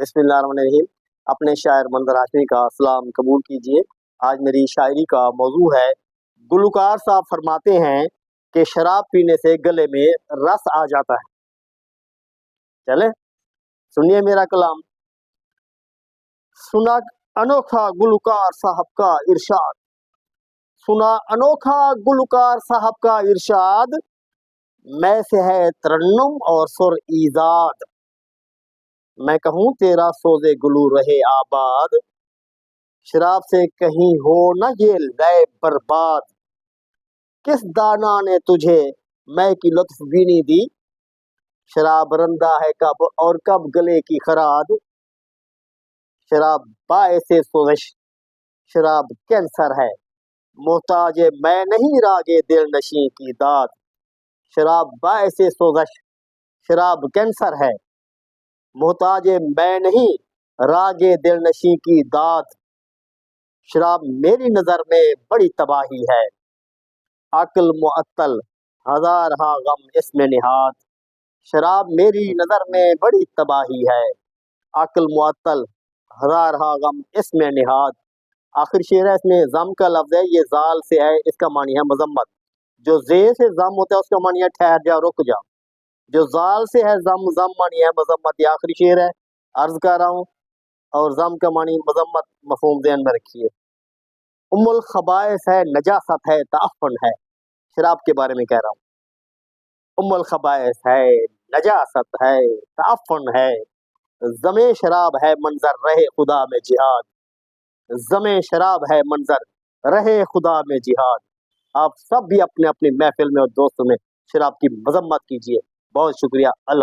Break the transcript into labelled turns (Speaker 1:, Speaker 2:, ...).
Speaker 1: बिस्मिल्लाहिर्रहमानिर्रहीम। अपने शायर मंजर हाशमी का सलाम कबूल कीजिए। आज मेरी शायरी का मौजू है, गुलकार साहब फरमाते हैं कि शराब पीने से गले में रस आ जाता है। चले सुनिए मेरा कलाम। सुना अनोखा गुलकार साहब का इरशाद, सुना अनोखा गुलकार साहब का इरशाद, मैं से है तरन्नुम और सुर ईजाद। मैं कहूँ तेरा सोजे गुलू रहे आबाद, शराब से कहीं हो न ये लय बर्बाद। किस दाना ने तुझे मैं की लुत्फ बीनी दी, शराब रंदा है कब और कब गले की खराद। शराब बाएसे सोजिश, शराब कैंसर है, मोहताज मैं नहीं रागे दिल नशी की दाद। शराब बाएसे सोजिश, शराब कैंसर है, मोहताज मैं नहीं रागे दिल नशी की दाद। शराब मेरी नजर में बड़ी तबाही है, अक्ल मुअत्तल हजार हा गम इसमें निहात। शराब मेरी नजर में बड़ी तबाही है, अक्ल मुअत्तल हजार हा गम इसमें निहात। आखिर शेर है, इसमें जम का लफ्ज है, ये जाल से है, इसका मानी है मजम्मत। जो जे से जम होता है उसका मानी है ठहर जा, रुक जा। जो जाल से है जम, जम मानी है मजम्मत। ये आखिरी शेर है, अर्ज कर रहा हूँ, और जम का मानी मजम्मत, मफहूम ध्यान में रखिए। उम्मुल खबाइस है, नजासत है, ताफन है। शराब के बारे में कह रहा हूँ। उम्मुल खबाइस है, नजासत है, ताफन है, जमे शराब है मंजर रहे खुदा में जिहाद। जमे शराब है मंजर रहे खुदा में जिहाद। आप सब भी अपने अपनी महफिल में और दोस्तों में शराब की मजम्मत कीजिए। बहुत शुक्रिया। अल्लाह।